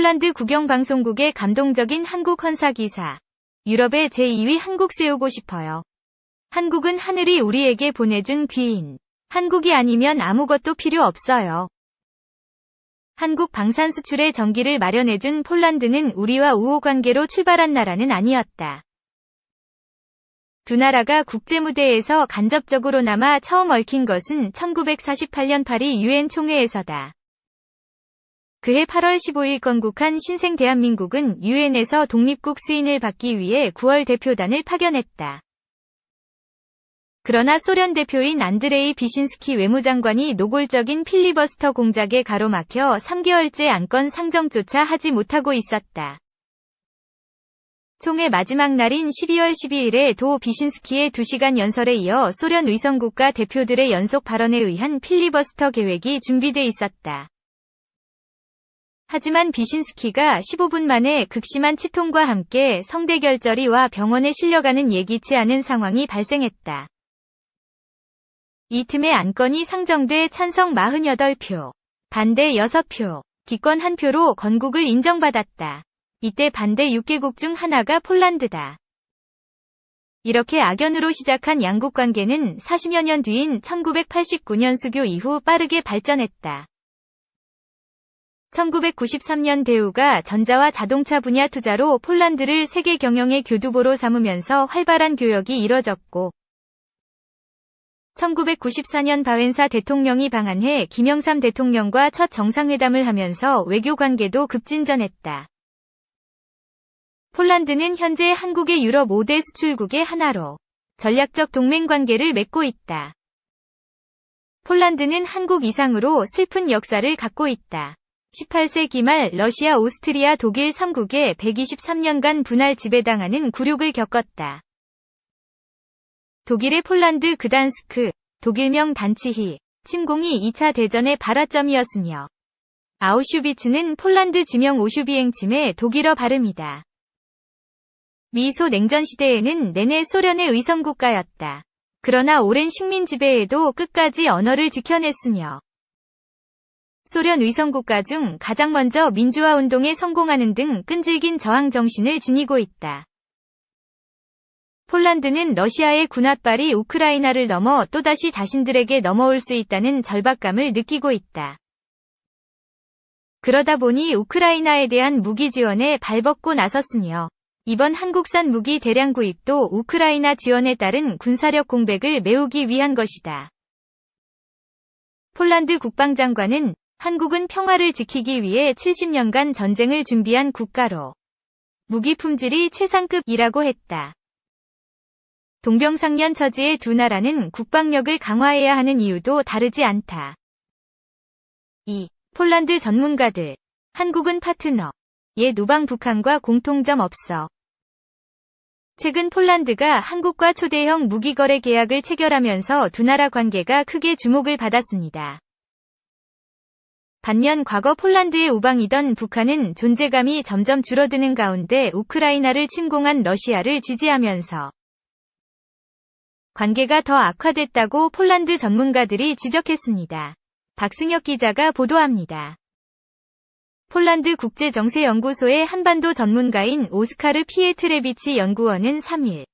폴란드 국영방송국의 감동적인 한국 헌사 기사. 유럽의 제2위 한국 세우고 싶어요. 한국은 하늘이 우리에게 보내준 귀인. 한국이 아니면 아무것도 필요 없어요. 한국 방산 수출의 전기를 마련해준 폴란드는 우리와 우호 관계로 출발한 나라는 아니었다. 두 나라가 국제무대에서 간접적으로나마 처음 얽힌 것은 1948년 파리 유엔 총회에서다. 그해 8월 15일 건국한 신생 대한민국은 유엔에서 독립국 승인을 받기 위해 9월 대표단을 파견했다. 그러나 소련 대표인 안드레이 비신스키 외무장관이 노골적인 필리버스터 공작에 가로막혀 3개월째 안건 상정조차 하지 못하고 있었다. 총회 마지막 날인 12월 12일에 도 비신스키의 2시간 연설에 이어 소련 의성국가 대표들의 연속 발언에 의한 필리버스터 계획이 준비돼 있었다. 하지만 비신스키가 15분 만에 극심한 치통과 함께 성대결절이 와 병원에 실려가는 예기치 않은 상황이 발생했다. 이 틈에 안건이 상정돼 찬성 48표, 반대 6표, 기권 1표로 건국을 인정받았다. 이때 반대 6개국 중 하나가 폴란드다. 이렇게 악연으로 시작한 양국 관계는 40여 년 뒤인 1989년 수교 이후 빠르게 발전했다. 1993년 대우가 전자와 자동차 분야 투자로 폴란드를 세계 경영의 교두보로 삼으면서 활발한 교역이 이뤄졌고 1994년 바웬사 대통령이 방한해 김영삼 대통령과 첫 정상회담을 하면서 외교 관계도 급진전했다. 폴란드는 현재 한국의 유럽 5대 수출국의 하나로 전략적 동맹 관계를 맺고 있다. 폴란드는 한국 이상으로 슬픈 역사를 갖고 있다. 18세기 말 러시아, 오스트리아, 독일 3국에 123년간 분할 지배당하는 굴욕을 겪었다. 독일의 폴란드 그단스크, 독일명 단치히, 침공이 2차 대전의 발화점이었으며 아우슈비츠는 폴란드 지명 오슈비엥침의 독일어 발음이다. 미소 냉전 시대에는 내내 소련의 의성국가였다. 그러나 오랜 식민 지배에도 끝까지 언어를 지켜냈으며 소련 의성국가 중 가장 먼저 민주화 운동에 성공하는 등 끈질긴 저항 정신을 지니고 있다. 폴란드는 러시아의 군합발이 우크라이나를 넘어 또다시 자신들에게 넘어올 수 있다는 절박감을 느끼고 있다. 그러다 보니 우크라이나에 대한 무기 지원에 발벗고 나섰으며 이번 한국산 무기 대량 구입도 우크라이나 지원에 따른 군사력 공백을 메우기 위한 것이다. 폴란드 국방장관은 한국은 평화를 지키기 위해 70년간 전쟁을 준비한 국가로 무기 품질이 최상급이라고 했다. 동병상련 처지의 두 나라는 국방력을 강화해야 하는 이유도 다르지 않다. 2. 폴란드 전문가들. 한국은 파트너. 예 노방 북한과 공통점 없어. 최근 폴란드가 한국과 초대형 무기거래 계약을 체결하면서 두 나라 관계가 크게 주목을 받았습니다. 반면 과거 폴란드의 우방이던 북한은 존재감이 점점 줄어드는 가운데 우크라이나를 침공한 러시아를 지지하면서 관계가 더 악화됐다고 폴란드 전문가들이 지적했습니다. 박승혁 기자가 보도합니다. 폴란드 국제정세연구소의 한반도 전문가인 오스카르 피에트레비치 연구원은 3일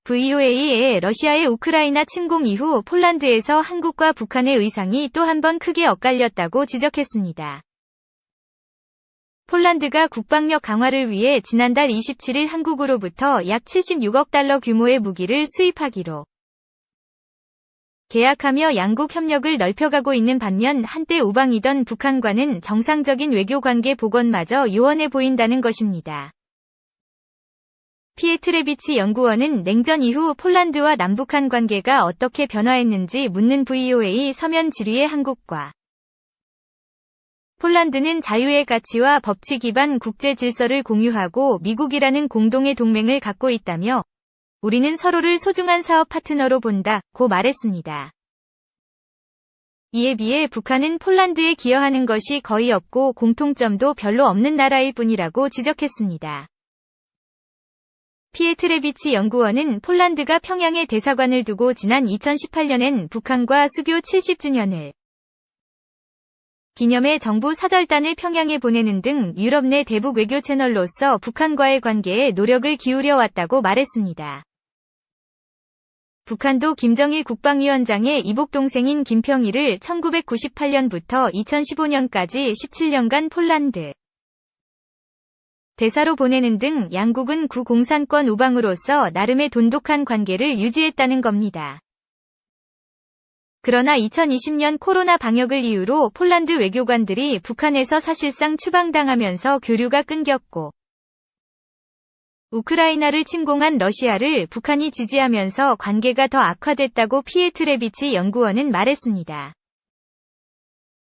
VOA에 러시아의 우크라이나 침공 이후 폴란드에서 한국과 북한의 의상이 또 한 번 크게 엇갈렸다고 지적했습니다. 폴란드가 국방력 강화를 위해 지난달 27일 한국으로부터 약 76억 달러 규모의 무기를 수입하기로 계약하며 양국 협력을 넓혀가고 있는 반면 한때 우방이던 북한과는 정상적인 외교관계 복원마저 요원해 보인다는 것입니다. 피에트레비치 연구원은 냉전 이후 폴란드와 남북한 관계가 어떻게 변화했는지 묻는 VOA 서면 질의에 한국과 폴란드는 자유의 가치와 법치 기반 국제 질서를 공유하고 미국이라는 공동의 동맹을 갖고 있다며 우리는 서로를 소중한 사업 파트너로 본다고 말했습니다. 이에 비해 북한은 폴란드에 기여하는 것이 거의 없고 공통점도 별로 없는 나라일 뿐이라고 지적했습니다. 피에트레비치 연구원은 폴란드가 평양에 대사관을 두고 지난 2018년엔 북한과 수교 70주년을 기념해 정부 사절단을 평양에 보내는 등 유럽 내 대북 외교 채널로서 북한과의 관계에 노력을 기울여 왔다고 말했습니다. 북한도 김정일 국방위원장의 이복동생인 김평일을 1998년부터 2015년까지 17년간 폴란드 대사로 보내는 등 양국은 구공산권 우방으로서 나름의 돈독한 관계를 유지했다는 겁니다. 그러나 2020년 코로나 방역을 이유로 폴란드 외교관들이 북한에서 사실상 추방당하면서 교류가 끊겼고 우크라이나를 침공한 러시아를 북한이 지지하면서 관계가 더 악화됐다고 피에트레비치 연구원은 말했습니다.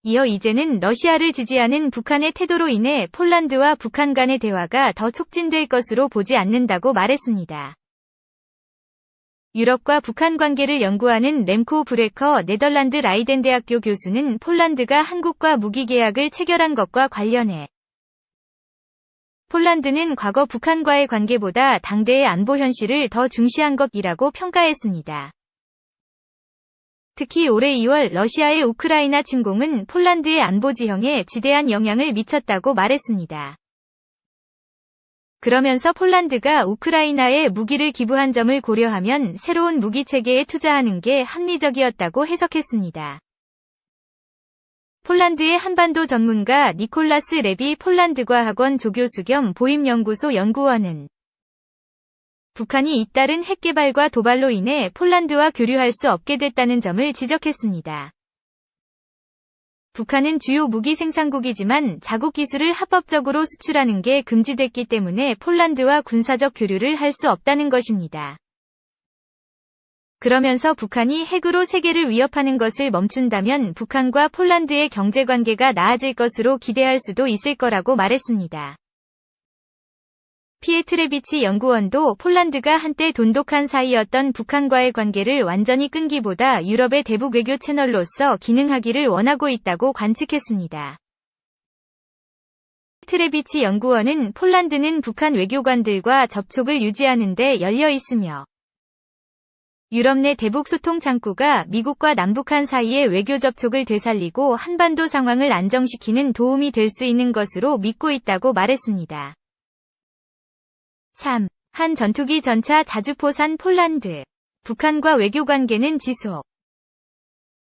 이어 이제는 러시아를 지지하는 북한의 태도로 인해 폴란드와 북한 간의 대화가 더 촉진될 것으로 보지 않는다고 말했습니다. 유럽과 북한 관계를 연구하는 렘코 브레커 네덜란드 라이덴 대학교 교수는 폴란드가 한국과 무기 계약을 체결한 것과 관련해 폴란드는 과거 북한과의 관계보다 당대의 안보 현실을 더 중시한 것이라고 평가했습니다. 특히 올해 2월 러시아의 우크라이나 침공은 폴란드의 안보 지형에 지대한 영향을 미쳤다고 말했습니다. 그러면서 폴란드가 우크라이나에 무기를 기부한 점을 고려하면 새로운 무기 체계에 투자하는 게 합리적이었다고 해석했습니다. 폴란드의 한반도 전문가 니콜라스 레비 폴란드과 학원 조교수 겸 보임연구소 연구원은 북한이 잇따른 핵개발과 도발로 인해 폴란드와 교류할 수 없게 됐다는 점을 지적했습니다. 북한은 주요 무기 생산국이지만 자국 기술을 합법적으로 수출하는 게 금지됐기 때문에 폴란드와 군사적 교류를 할 수 없다는 것입니다. 그러면서 북한이 핵으로 세계를 위협하는 것을 멈춘다면 북한과 폴란드의 경제관계가 나아질 것으로 기대할 수도 있을 거라고 말했습니다. 피에트레비치 연구원도 폴란드가 한때 돈독한 사이였던 북한과의 관계를 완전히 끊기보다 유럽의 대북 외교 채널로서 기능하기를 원하고 있다고 관측했습니다. 피에트레비치 연구원은 폴란드는 북한 외교관들과 접촉을 유지하는 데 열려 있으며 유럽 내 대북 소통 창구가 미국과 남북한 사이의 외교 접촉을 되살리고 한반도 상황을 안정시키는 도움이 될 수 있는 것으로 믿고 있다고 말했습니다. 3. 한 전투기 전차 자주포산 폴란드. 북한과 외교관계는 지속.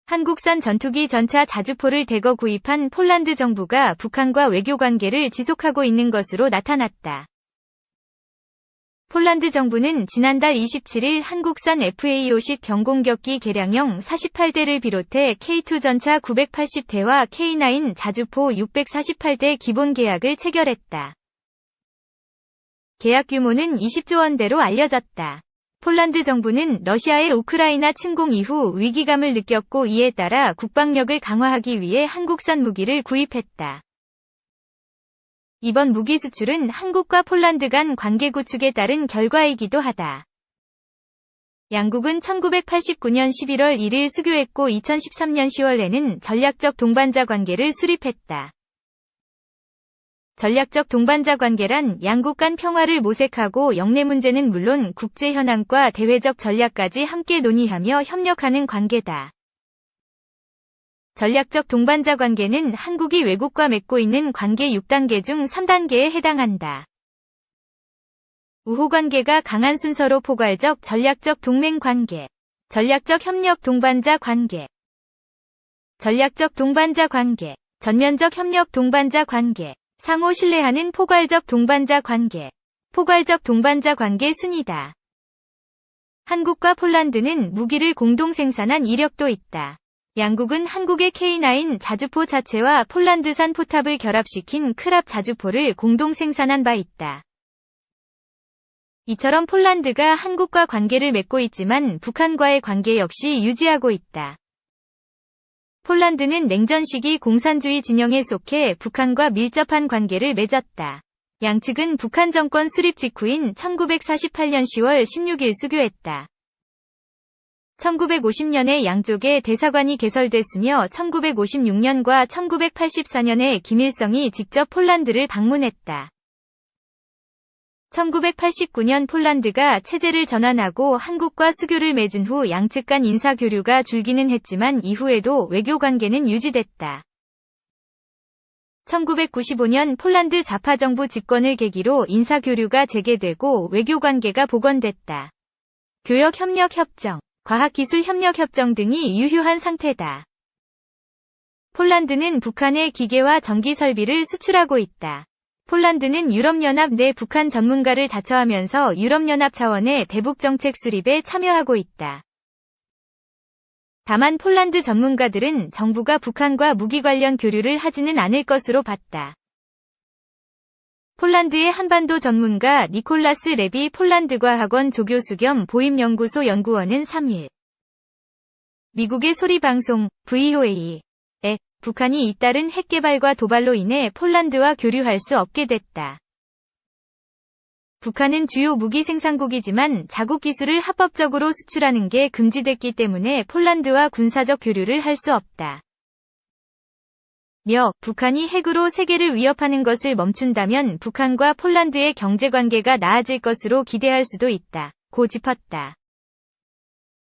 한국산 전투기 전차 자주포를 대거 구입한 폴란드 정부가 북한과 외교관계를 지속하고 있는 것으로 나타났다. 폴란드 정부는 지난달 27일 한국산 FA50 경공격기 개량형 48대를 비롯해 K2 전차 980대와 K9 자주포 648대 기본 계약을 체결했다. 계약 규모는 20조 원대로 알려졌다. 폴란드 정부는 러시아의 우크라이나 침공 이후 위기감을 느꼈고 이에 따라 국방력을 강화하기 위해 한국산 무기를 구입했다. 이번 무기 수출은 한국과 폴란드 간 관계 구축에 따른 결과이기도 하다. 양국은 1989년 11월 1일 수교했고 2013년 10월에는 전략적 동반자 관계를 수립했다. 전략적 동반자 관계란 양국 간 평화를 모색하고 영내 문제는 물론 국제 현안과 대외적 전략까지 함께 논의하며 협력하는 관계다. 전략적 동반자 관계는 한국이 외국과 맺고 있는 관계 6단계 중 3단계에 해당한다. 우호 관계가 강한 순서로 포괄적 전략적 동맹 관계, 전략적 협력 동반자 관계, 전략적 동반자 관계, 전면적 협력 동반자 관계, 상호 신뢰하는 포괄적 동반자 관계, 포괄적 동반자 관계 순이다. 한국과 폴란드는 무기를 공동 생산한 이력도 있다. 양국은 한국의 K9 자주포 자체와 폴란드산 포탑을 결합시킨 크랍 자주포를 공동 생산한 바 있다. 이처럼 폴란드가 한국과 관계를 맺고 있지만 북한과의 관계 역시 유지하고 있다. 폴란드는 냉전 시기 공산주의 진영에 속해 북한과 밀접한 관계를 맺었다. 양측은 북한 정권 수립 직후인 1948년 10월 16일 수교했다. 1950년에 양쪽의 대사관이 개설됐으며 1956년과 1984년에 김일성이 직접 폴란드를 방문했다. 1989년 폴란드가 체제를 전환하고 한국과 수교를 맺은 후 양측 간 인사교류가 줄기는 했지만 이후에도 외교관계는 유지됐다. 1995년 폴란드 좌파 정부 집권을 계기로 인사교류가 재개되고 외교관계가 복원됐다. 교역협력협정, 과학기술협력협정 등이 유효한 상태다. 폴란드는 북한에 기계와 전기 설비를 수출하고 있다. 폴란드는 유럽연합 내 북한 전문가를 자처하면서 유럽연합 차원의 대북정책 수립에 참여하고 있다. 다만 폴란드 전문가들은 정부가 북한과 무기 관련 교류를 하지는 않을 것으로 봤다. 폴란드의 한반도 전문가 니콜라스 레비 폴란드과학원 조교수 겸 보임연구소 연구원은 3일 미국의 소리방송 VOA에 북한이 잇따른 핵개발과 도발로 인해 폴란드와 교류할 수 없게 됐다. 북한은 주요 무기 생산국이지만 자국 기술을 합법적으로 수출하는 게 금지됐기 때문에 폴란드와 군사적 교류를 할 수 없다. 북한이 핵으로 세계를 위협하는 것을 멈춘다면 북한과 폴란드의 경제관계가 나아질 것으로 기대할 수도 있다. 고 짚었다.